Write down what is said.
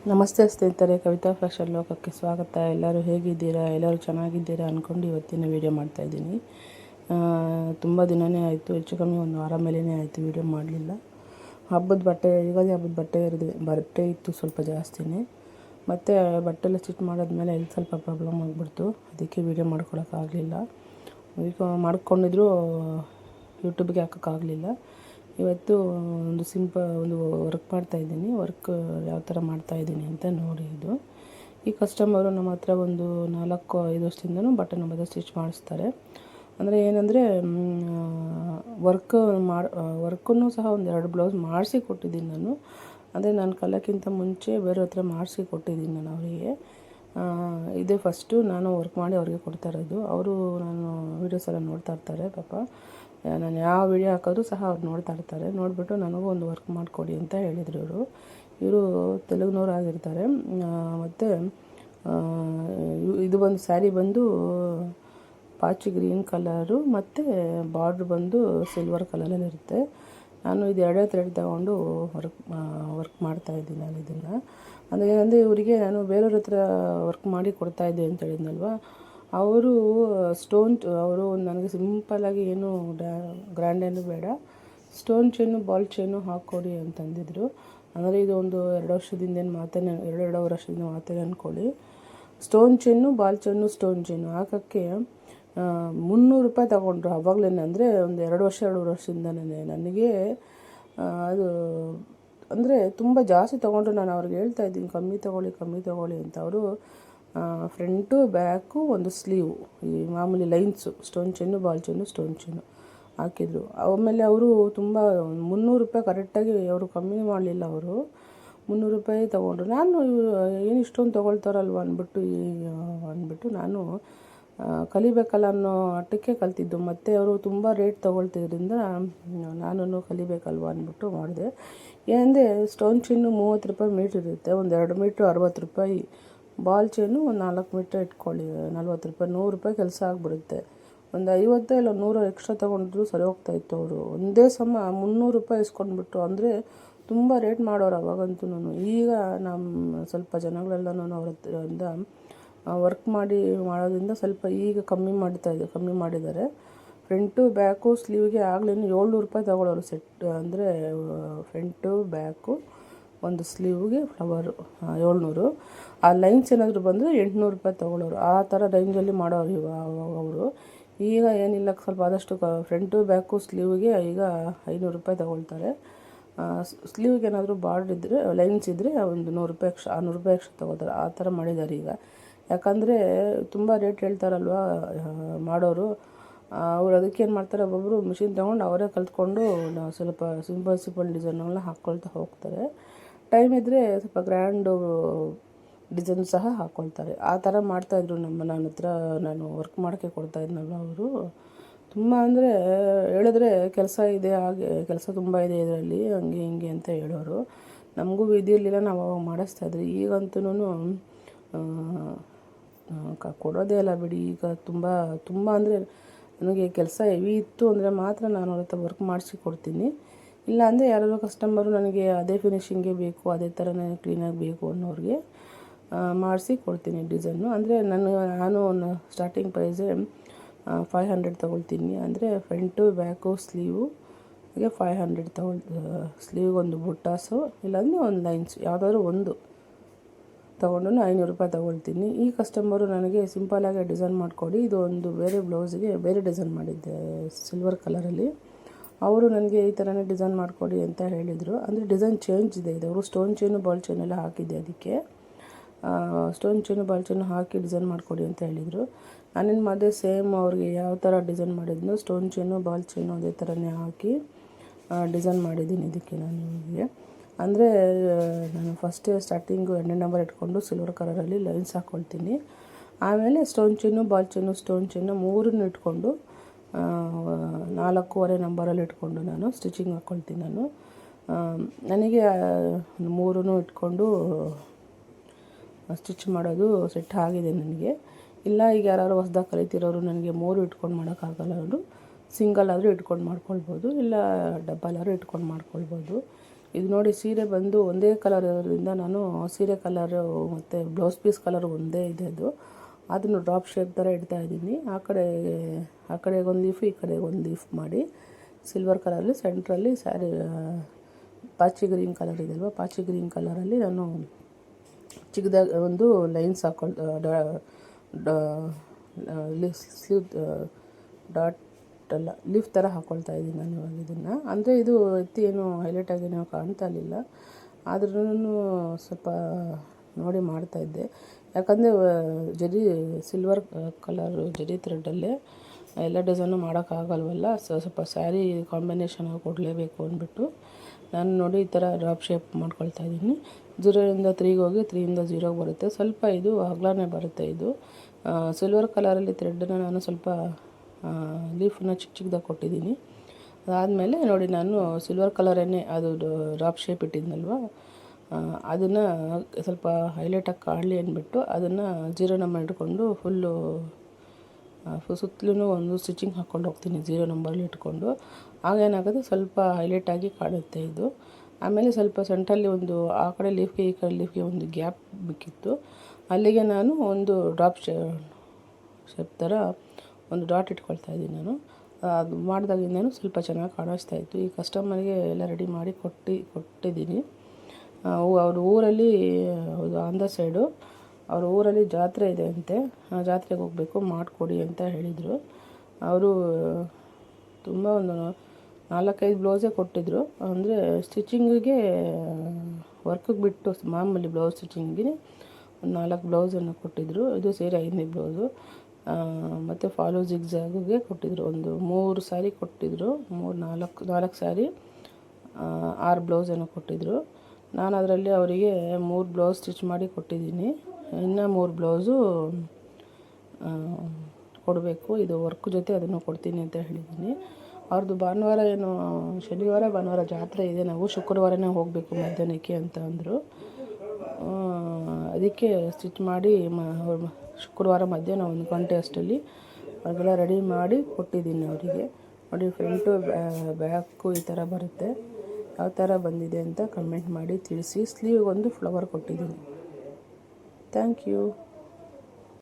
ನಮಸ್ತೆ ಸ್ನೇಹಿತರೆ, ಕವಿತಾ ಫ್ಯಾಷನ್ ಲೋಕಕ್ಕೆ ಸ್ವಾಗತ. ಎಲ್ಲರೂ ಹೇಗಿದ್ದೀರಾ? ಎಲ್ಲರೂ ಚೆನ್ನಾಗಿದ್ದೀರಾ ಅಂದ್ಕೊಂಡು ಇವತ್ತಿನ ವೀಡಿಯೋ ಮಾಡ್ತಾಯಿದ್ದೀನಿ. ತುಂಬ ದಿನವೇ ಆಯಿತು, ಹೆಚ್ಚು ಕಮ್ಮಿ ಒಂದು ವಾರ ಮೇಲೇ ಆಯಿತು ವೀಡಿಯೋ ಮಾಡಲಿಲ್ಲ. ಹಬ್ಬದ ಬಟ್ಟೆ, ಯುಗಾದಿ ಹಬ್ಬದ ಬಟ್ಟೆ ಇತ್ತು ಸ್ವಲ್ಪ ಜಾಸ್ತಿನೇ. ಮತ್ತು ಬಟ್ಟೆಲ್ಲ ಸ್ಟಿಚ್ ಮಾಡಾದ್ಮೇಲೆ ಇಲ್ಲಿ ಸ್ವಲ್ಪ ಪ್ರಾಬ್ಲಮ್ ಆಗಿಬಿಡ್ತು, ಅದಕ್ಕೆ ವೀಡಿಯೋ ಮಾಡ್ಕೊಳಕ್ಕಾಗಲಿಲ್ಲ. ಈಗ ಮಾಡ್ಕೊಂಡಿದ್ರು ಯೂಟ್ಯೂಬ್ಗೆ ಹಾಕೋಕ್ಕಾಗಲಿಲ್ಲ. ಇವತ್ತು ಒಂದು ವರ್ಕ್ ಮಾಡ್ತಾಯಿದ್ದೀನಿ. ವರ್ಕ್ ಯಾವ ಥರ ಮಾಡ್ತಾಯಿದ್ದೀನಿ ಅಂತ ನೋಡಿ. ಈ ಕಸ್ಟಮರು ನಮ್ಮ ಹತ್ರ ಒಂದು 4-5 ವರ್ಷದಿಂದನೂ ಬಟ್ಟೆ ನಮ್ಮ ಸ್ಟಿಚ್ ಮಾಡಿಸ್ತಾರೆ. ಅಂದರೆ ಏನಂದರೆ ವರ್ಕನ್ನು ಸಹ ಒಂದು 2 ಬ್ಲೌಸ್ ಮಾಡಿಸಿ ಕೊಟ್ಟಿದ್ದೀನಿ ನಾನು. ಅಂದರೆ ನಾನು ಕಲಿಯೋಕ್ಕಿಂತ ಮುಂಚೆ ಬೇರೆ ಹತ್ರ ಮಾಡಿಸಿ ಕೊಟ್ಟಿದ್ದೀನಿ ನಾನು ಅವರಿಗೆ. ಇದೇ ಫಸ್ಟು ನಾನು ವರ್ಕ್ ಮಾಡಿ ಅವ್ರಿಗೆ ಕೊಡ್ತಾ ಇರೋದು. ಅವರು ನಾನು ವೀಡಿಯೋಸ್ ಎಲ್ಲ ನೋಡ್ತಾ ಇರ್ತಾರೆ ಪಾಪ. ನಾನು ಯಾವ ವೀಡಿಯೋ ಹಾಕೋದು ಸಹ ಅವ್ರು ನೋಡ್ತಾ ಇರ್ತಾರೆ. ನೋಡಿಬಿಟ್ಟು ನನಗೂ ಒಂದು ವರ್ಕ್ ಮಾಡಿಕೊಡಿ ಅಂತ ಹೇಳಿದರು ಇವರು ತೆಲುಗಿನವ್ರು ಆಗಿರ್ತಾರೆ. ಮತ್ತು ಇದು ಒಂದು ಸ್ಯಾರಿ ಬಂದು ಪಾಚಿ ಗ್ರೀನ್ ಕಲರು ಮತ್ತು ಬಾರ್ಡ್ರ್ ಬಂದು ಸಿಲ್ವರ್ ಕಲರಲ್ಲಿರುತ್ತೆ. ನಾನು ಇದು 2 ಥ್ರೆಡ್ ತಗೊಂಡು ವರ್ಕ್ ಮಾಡ್ತಾಯಿದ್ದೀನಿ ನಾನು ಇದನ್ನು. ಅಂದರೆ ಏನಂದರೆ ಇವರಿಗೆ ನಾನು ಬೇರೆಯವ್ರ ಹತ್ರ ವರ್ಕ್ ಮಾಡಿ ಕೊಡ್ತಾಯಿದ್ದೆ ಅಂತ ಹೇಳಿದ್ನಲ್ವ, ಅವರು ಅವರು ನನಗೆ ಸಿಂಪಲ್ಲಾಗಿ ಏನು ಗ್ರ್ಯಾಂಡ್ ಏನು ಬೇಡ, ಸ್ಟೋನ್ ಚೈನು ಬಾಲ್ ಚೈನು ಹಾಕ್ಕೊಡಿ ಅಂತಂದಿದ್ರು. ಅಂದರೆ ಇದು ಒಂದು 2 ವರ್ಷದಿಂದ ಮಾತೇನೆ, 2.5 ವರ್ಷದಿಂದ ಮಾತೇನೆ ಅಂದ್ಕೊಳ್ಳಿ. Stone chain ball chain stone chain ಹಾಕೋಕ್ಕೆ 300 ರೂಪಾಯಿ ತಗೊಂಡ್ರು ಆವಾಗಲೇ. ಅಂದರೆ ಒಂದು 2 ವರ್ಷದಿಂದನೇ ನನಗೆ ಅದು ಅಂದರೆ ತುಂಬ ಜಾಸ್ತಿ ತೊಗೊಂಡ್ರು. ನಾನು ಅವ್ರಿಗೆ ಹೇಳ್ತಾ ಇದ್ದೀನಿ ಕಮ್ಮಿ ತೊಗೊಳ್ಳಿ ಅಂತ. ಅವರು ಫ್ರಂಟು ಬ್ಯಾಕು ಒಂದು ಸ್ಲೀವು, ಈ ಮಾಮೂಲಿ lines stone chain ball chain stone chain ಹಾಕಿದ್ರು. ಆಮೇಲೆ ಅವರು ತುಂಬ 300 ರೂಪಾಯಿ ಕರೆಕ್ಟಾಗಿ ಅವರು ಕಮ್ಮಿ ಮಾಡಲಿಲ್ಲ. ಅವರು 300 ರೂಪಾಯಿ ತೊಗೊಂಡ್ರು. ನಾನು ಏನು ಇಷ್ಟೊಂದು ತೊಗೊಳ್ತಾರಲ್ವ ಅಂದ್ಬಿಟ್ಟು ನಾನು ಕಲಿಬೇಕಲ್ಲ ಅನ್ನೋ ಮಟ್ಟಕ್ಕೆ ಕಲ್ತಿದ್ದು. ಮತ್ತು ಅವರು ತುಂಬ ರೇಟ್ ತೊಗೊಳ್ತಿದ್ರಿಂದ ನಾನು ಕಲಿಬೇಕಲ್ವ ಅಂದ್ಬಿಟ್ಟು ಮಾಡಿದೆ. ಏನಂದರೆ ಸ್ಟೋನ್ ಚೈನು 30 ರೂಪಾಯಿ ಮೀಟ್ರ್ ಇರುತ್ತೆ, ಒಂದು 2 ಮೀಟ್ರ್ 60 ರೂಪಾಯಿ. ಬಾಲ್ ಚೈನು ಒಂದು 4 ಮೀಟ್ರ್ ಇಟ್ಕೊಳ್ಳಿ 40 ರೂಪಾಯಿ. 100 ರೂಪಾಯಿ ಕೆಲಸ ಆಗಿಬಿಡುತ್ತೆ. ಒಂದು 50 ಇಲ್ಲ 100 ಎಕ್ಸ್ಟ್ರಾ ತೊಗೊಂಡಿದ್ರು ಸರಿ ಹೋಗ್ತಾಯಿತ್ತು. ಅವರು ಒಂದೇ ಸಮ 300 ರೂಪಾಯಿ ಇಸ್ಕೊಂಡ್ಬಿಟ್ಟು, ಅಂದರೆ ತುಂಬ ರೇಟ್ ಮಾಡೋರು ಅವಾಗಂತೂ. ಈಗ ನಮ್ಮ ಸ್ವಲ್ಪ ಜನಗಳೆಲ್ಲನೂ ಅವ್ರ ಹತ್ರದಿಂದ ವರ್ಕ್ ಮಾಡೋದ್ರಿಂದ ಸ್ವಲ್ಪ ಈಗ ಕಮ್ಮಿ ಮಾಡಿದ್ದಾರೆ. ಫ್ರಂಟು ಬ್ಯಾಕು ಸ್ಲೀವ್ಗೆ ಆಗಲೇ 700 ರೂಪಾಯಿ ತೊಗೊಳ್ಳೋರು ಸೆಟ್. ಅಂದರೆ ಫ್ರಂಟು ಬ್ಯಾಕು ಒಂದು ಸ್ಲೀವ್ಗೆ ಫ್ಲವರು 700. ಆ ಲೈನ್ಸ್ ಏನಾದರೂ ಬಂದರೆ 800 ರೂಪಾಯಿ ತೊಗೊಳ್ಳೋರು. ಆ ಥರ ರೇಂಜಲ್ಲಿ ಮಾಡೋರು ಅವರು. ಈಗ ಏನಿಲ್ಲ, ಸ್ವಲ್ಪ ಆದಷ್ಟು ಫ್ರಂಟು ಬ್ಯಾಕು ಸ್ಲೀವ್ಗೆ ಈಗ 500 ರೂಪಾಯಿ ತೊಗೊಳ್ತಾರೆ. ಸ್ಲೀವ್ಗೆ ಏನಾದರೂ ಬಾರ್ಡ್ರ್ ಇದ್ದರೆ, ಲೈನ್ಸ್ ಇದ್ದರೆ ಒಂದು 100 ರೂಪಾಯಿ ಎಕ್ಸ್ಟ್ರಾ 600 ರೂಪಾಯಿ ಎಕ್ಸ್ಟ್ರಾ ತೊಗೋತಾರೆ. ಆ ಥರ ಮಾಡಿದ್ದಾರೆ ಈಗ. ಯಾಕಂದರೆ ತುಂಬ ರೇಟ್ ಹೇಳ್ತಾರಲ್ವ ಮಾಡೋರು. ಅವ್ರು ಅದಕ್ಕೇನು ಮಾಡ್ತಾರೆ, ಒಬ್ಬೊಬ್ಬರು ಮಿಷಿನ್ ತೊಗೊಂಡು ಅವರೇ ಕಲ್ತ್ಕೊಂಡು ಸ್ವಲ್ಪ ಸಿಂಪಲ್ ಡಿಸೈನ್ಗಳನ್ನ ಹಾಕ್ಕೊಳ್ತಾ ಹೋಗ್ತಾರೆ. ಟೈಮ್ ಇದ್ದರೆ ಸ್ವಲ್ಪ ಗ್ರ್ಯಾಂಡು ಡಿಸೈನ್ ಸಹ ಹಾಕ್ಕೊಳ್ತಾರೆ. ಆ ಥರ ಮಾಡ್ತಾಯಿದ್ರು ನಾನು ವರ್ಕ್ ಮಾಡೋಕ್ಕೆ ಕೊಡ್ತಾಯಿದ್ನಲ್ವ ಅವರು. ತುಂಬ ಅಂದರೆ ಹೇಳಿದ್ರೆ ಕೆಲಸ ತುಂಬ ಇದೆ ಇದರಲ್ಲಿ, ಹಂಗೆ ಹಿಂಗೆ ಅಂತ ಹೇಳೋರು. ನಮಗೂ ವಿಧಿ ಇರಲಿಲ್ಲ, ನಾವು ಅವಾಗ ಮಾಡಿಸ್ತಾಯಿದ್ರಿ. ಈಗಂತೂ ಕೊಡೋದೇ ಇಲ್ಲ ಬಿಡಿ. ಈಗ ತುಂಬ ಅಂದರೆ ನನಗೆ ಕೆಲಸ ಹೆವಿ ಇತ್ತು ಅಂದರೆ ಮಾತ್ರ ನಾನು ಅವ್ರ ಹತ್ರ ವರ್ಕ್ ಮಾಡಿಸಿ ಕೊಡ್ತೀನಿ. ಇಲ್ಲ ಅಂದರೆ ಯಾರಾದರೂ ಕಸ್ಟಮರು ನನಗೆ ಅದೇ ಫಿನಿಶಿಂಗೇ ಬೇಕು, ಅದೇ ಥರನೇ ಕ್ಲೀನಾಗಿ ಬೇಕು ಅನ್ನೋರಿಗೆ ಮಾಡಿಸಿ ಕೊಡ್ತೀನಿ ಡಿಸೈನು. ಅಂದರೆ ನಾನು ಸ್ಟಾರ್ಟಿಂಗ್ ಪ್ರೈಸೇ 500 ತೊಗೊಳ್ತೀನಿ. ಅಂದರೆ ಫ್ರಂಟು ಬ್ಯಾಕು ಸ್ಲೀವು ಹಾಗೆ 500 ಸ್ಲೀವ್ಗೊಂದು ಬುಟ್ಟಾಸು, ಇಲ್ಲಾಂದರೆ ಒಂದು ಲೈನ್ಸ್ ಯಾವುದಾದ್ರೂ ಒಂದು ತೊಗೊಂಡು 500 ರೂಪಾಯಿ ತೊಗೊಳ್ತೀನಿ. ಈ ಕಸ್ಟಮರು ನನಗೆ ಸಿಂಪಲಾಗಿ ಡಿಸೈನ್ ಮಾಡಿಕೊಡಿ, ಇದು ಒಂದು ಬೇರೆ ಬ್ಲೌಸಿಗೆ ಬೇರೆ ಡಿಸೈನ್ ಮಾಡಿದ್ದೆ ಸಿಲ್ವರ್ ಕಲರಲ್ಲಿ. ಅವರು ನನಗೆ ಈ ಥರನೇ ಡಿಸೈನ್ ಮಾಡಿಕೊಡಿ ಅಂತ ಹೇಳಿದರು. ಅಂದರೆ ಡಿಸೈನ್ ಚೇಂಜ್ ಇದೆ ಇದು. ಅವರು ಸ್ಟೋನ್ ಚೈನು ಬಾಲ್ ಚೈನೆಲ್ಲ ಹಾಕಿದ್ದೆ, ಅದಕ್ಕೆ ಸ್ಟೋನ್ ಚೈನು ಬಾಲ್ ಚೈನು ಹಾಕಿ ಡಿಸೈನ್ ಮಾಡಿಕೊಡಿ ಅಂತ ಹೇಳಿದರು. ನಾನೇನು ಮಾಡಿದೆ, ಸೇಮ್ ಅವ್ರಿಗೆ ಯಾವ ಥರ ಡಿಸೈನ್ ಮಾಡಿದ್ನೋ ಸ್ಟೋನ್ ಚೈನು ಬಾಲ್ ಚೈನು ಅದೇ ಥರನೇ ಹಾಕಿ ಡಿಸೈನ್ ಮಾಡಿದ್ದೀನಿ ಇದಕ್ಕೆ ನಾನು ನಿಮಗೆ. ಅಂದರೆ ನಾನು ಫಸ್ಟೇ ಸ್ಟಾರ್ಟಿಂಗು 2 ನಂಬರ್ ಇಟ್ಕೊಂಡು ಸಿಲ್ವರ್ ಕಲರಲ್ಲಿ ಲೈನ್ಸ್ ಹಾಕ್ಕೊಳ್ತೀನಿ. ಆಮೇಲೆ stone chain ball chain stone chain 3 ಇಟ್ಕೊಂಡು 4.25 ನಂಬರಲ್ಲಿ ಇಟ್ಕೊಂಡು ನಾನು ಸ್ಟಿಚಿಂಗ್ ಹಾಕ್ಕೊಳ್ತೀನಿ. ನನಗೆ 3 ಇಟ್ಕೊಂಡು ಸ್ಟಿಚ್ ಮಾಡೋದು ಸೆಟ್ ಆಗಿದೆ ನನಗೆ. ಇಲ್ಲ ಈಗ ಯಾರು ಹೊಸ್ದಾಗಿ ಕಲಿತಿರೋರು ನನಗೆ 3 ಇಟ್ಕೊಂಡು ಮಾಡೋಕ್ಕಾಗಲ್ಲ, ಅವರು ಸಿಂಗಲ್ ಆದರೂ ಇಟ್ಕೊಂಡು ಮಾಡ್ಕೊಳ್ಬೋದು, ಇಲ್ಲ ಡಬ್ಬಲ್ ಆದರೂ ಇಟ್ಕೊಂಡು ಮಾಡ್ಕೊಳ್ಬೋದು. ಇದು ನೋಡಿ ಸೀರೆ ಬಂದು ಒಂದೇ ಕಲರ್ ಇರೋದ್ರಿಂದ ನಾನು ಸೀರೆ ಕಲರು ಮತ್ತು ಬ್ಲೌಸ್ ಪೀಸ್ ಕಲರ್ ಒಂದೇ ಇದೆ ಅದು. ಅದನ್ನು ಡ್ರಾಪ್ ಶೇಪ್ ಥರ ಇಡ್ತಾ ಇದ್ದೀನಿ. ಆ ಕಡೆಗೆ ಒಂದು ಲೀಫ್, ಈ ಕಡೆಗೆ ಒಂದು ಲೀಫ್ ಮಾಡಿ ಸಿಲ್ವರ್ ಕಲರಲ್ಲಿ ಸೆಂಟ್ರಲ್ಲಿ ಸ್ಯಾರಿ ಪಾಚಿ ಗ್ರೀನ್ ಕಲರ್ ಇದೆ ಅಲ್ವಾ, ಪಾಚಿ ಗ್ರೀನ್ ಕಲರಲ್ಲಿ ನಾನು ಚಿಕ್ಕದಾಗಿ ಒಂದು ಲೈನ್ಸ್ ಸ್ಲೀವ್ ಡಾಟ್ ಅಲ್ಲ ಲೀಫ್ ಥರ ಹಾಕ್ಕೊಳ್ತಾ ಇದ್ದೀನಿ ನಾನು ಇವಾಗ ಇದನ್ನು. ಅಂದರೆ ಇದು ಎತ್ತಿ ಏನು ಹೈಲೈಟಾಗಿ ನಾವು ಕಾಣ್ತಾ ಇರಲಿಲ್ಲ, ಆದ್ರೂ ಸ್ವಲ್ಪ ನೋಡಿ ಮಾಡ್ತಾಯಿದ್ದೆ. ಯಾಕಂದರೆ ಜರಿ ಸಿಲ್ವರ್ ಕಲರು ಜರಿ ಥ್ರೆಡ್ಡಲ್ಲೇ ಎಲ್ಲ ಡಿಸೈನು ಮಾಡೋಕ್ಕಾಗಲ್ವಲ್ಲ, ಸ್ವಲ್ಪ ಸ್ಯಾರಿ ಕಾಂಬಿನೇಷನ್ ಕೊಡಲೇಬೇಕು ಅಂದ್ಬಿಟ್ಟು ನಾನು ನೋಡಿ ಈ ಥರ ಡ್ರಾಪ್ ಶೇಪ್ ಮಾಡ್ಕೊಳ್ತಾ ಇದ್ದೀನಿ. 0ರಿಂದ 3ಗೆ ಹೋಗಿ 3ಯಿಂದ 0ಗೆ ಬರುತ್ತೆ. ಸ್ವಲ್ಪ ಇದು ಅಗಲನೇ ಬರುತ್ತೆ. ಇದು ಸಿಲ್ವರ್ ಕಲರಲ್ಲಿ ಥ್ರೆಡ್ಡನ್ನು ನಾನು ಸ್ವಲ್ಪ ಲೀಫನ್ನ ಚಿಕ್ಕದಾಗಿ ಕೊಟ್ಟಿದ್ದೀನಿ. ಅದಾದಮೇಲೆ ನೋಡಿ ನಾನು ಸಿಲ್ವರ್ ಕಲರನ್ನೇ ಅದು ಡ್ರಾಪ್ ಶೇಪ್ ಇಟ್ಟಿದ್ನಲ್ವ, ಅದನ್ನು ಸ್ವಲ್ಪ ಹೈಲೈಟಾಗಿ ಕಾಣಲಿ ಅಂದ್ಬಿಟ್ಟು ಅದನ್ನು 0 ನಂಬರ್ ಇಟ್ಕೊಂಡು ಫುಲ್ಲು ಸುತ್ತಲೂ ಒಂದು ಸ್ಟಿಚಿಂಗ್ ಹಾಕ್ಕೊಂಡು ಹೋಗ್ತೀನಿ 0 ನಂಬರಲ್ಲಿ ಇಟ್ಕೊಂಡು. ಆಗೇನಾಗುತ್ತೆ ಸ್ವಲ್ಪ ಹೈಲೈಟಾಗಿ ಕಾಣುತ್ತೆ ಇದು. ಆಮೇಲೆ ಸ್ವಲ್ಪ ಸೆಂಟ್ರಲ್ಲಿ ಒಂದು ಆ ಕಡೆ ಲೀಫ್ಗೆ ಈ ಕಡೆ ಲೀಫ್ಗೆ ಒಂದು ಗ್ಯಾಪ್ ಬೇಕಿತ್ತು, ಅಲ್ಲಿಗೆ ನಾನು ಒಂದು ಡ್ರಾಪ್ ಶೇಪ್ ಥರ ಒಂದು ಡಾಟ್ ಇಟ್ಕೊಳ್ತಾ ಇದ್ದೀನಿ ನಾನು. ಅದು ಮಾಡಿದಾಗಿಂದನೂ ಸ್ವಲ್ಪ ಚೆನ್ನಾಗಿ ಕಾಣಿಸ್ತಾಯಿತ್ತು. ಈ ಕಸ್ಟಮರ್ಗೆ ಎಲ್ಲ ರೆಡಿ ಮಾಡಿ ಕೊಟ್ಟಿದ್ದೀನಿ. ಅವ್ರ ಊರಲ್ಲಿ ಆನ್ ದ ಸೈಡು ಅವ್ರ ಊರಲ್ಲಿ ಜಾತ್ರೆ ಇದೆ ಅಂತೆ, ಆ ಜಾತ್ರೆಗೆ ಹೋಗಬೇಕು, ಮಾಡಿಕೊಡಿ ಅಂತ ಹೇಳಿದರು. ಅವರು ತುಂಬ ಒಂದು 4-5 ಬ್ಲೌಸೇ ಕೊಟ್ಟಿದ್ದರು. ಅಂದರೆ ಸ್ಟಿಚಿಂಗಿಗೆ ವರ್ಕಿಗೆ ಬಿಟ್ಟು ಮಾಮೂಲಿ ಬ್ಲೌಸ್ ಸ್ಟಿಚಿಂಗಿಗೆ ಒಂದು 4 ಬ್ಲೌಸನ್ನು ಕೊಟ್ಟಿದ್ದರು. ಇದು ಸೇರಿ 5ನೇ ಬ್ಲೌಸು. ಮತ್ತು ಫಾಲೋ ಜಿಗ್ಜಾಗಿಗೆ ಕೊಟ್ಟಿದ್ದರು. ಒಂದು 3 ಸ್ಯಾರಿ ಕೊಟ್ಟಿದ್ದರು, 4 ಸ್ಯಾರಿ 6 ಬ್ಲೌಸನ್ನು ಕೊಟ್ಟಿದ್ದರು. ನಾನು ಅದರಲ್ಲಿ ಅವರಿಗೆ 3 ಬ್ಲೌಸ್ ಸ್ಟಿಚ್ ಮಾಡಿ ಕೊಟ್ಟಿದ್ದೀನಿ. ಇನ್ನು 3 ಬ್ಲೌಸು ಕೊಡಬೇಕು. ಇದು ವರ್ಕ್ ಜೊತೆ ಅದನ್ನು ಕೊಡ್ತೀನಿ ಅಂತ ಹೇಳಿದ್ದೀನಿ. ಅವ್ರದ್ದು ಭಾನುವಾರ ಏನು ಶನಿವಾರ ಭಾನುವಾರ ಜಾತ್ರೆ ಇದೆ, ನಾವು ಶುಕ್ರವಾರನೇ ಹೋಗಬೇಕು ಮಧ್ಯಾಹ್ನಕ್ಕೆ ಅಂತ ಅಂದರು. ಅದಕ್ಕೆ ಸ್ಟಿಚ್ ಮಾಡಿ ಶುಕ್ರವಾರ ಮಧ್ಯಾಹ್ನ 1 ಗಂಟೆ ಅಷ್ಟರಲ್ಲಿ ಅದೆಲ್ಲ ರೆಡಿ ಮಾಡಿ ಕೊಟ್ಟಿದ್ದೀನಿ ಅವರಿಗೆ. ನೋಡಿ ಫ್ರಂಟು ಬ್ಯಾಕು ಈ ಥರ ಬರುತ್ತೆ. ಯಾವ ಥರ ಬಂದಿದೆ ಅಂತ ಕಮೆಂಟ್ ಮಾಡಿ ತಿಳಿಸಿ. ಸ್ಲೀವ್ಗೊಂದು ಫ್ಲವರ್ ಕೊಟ್ಟಿದ್ದೀನಿ. Thank you.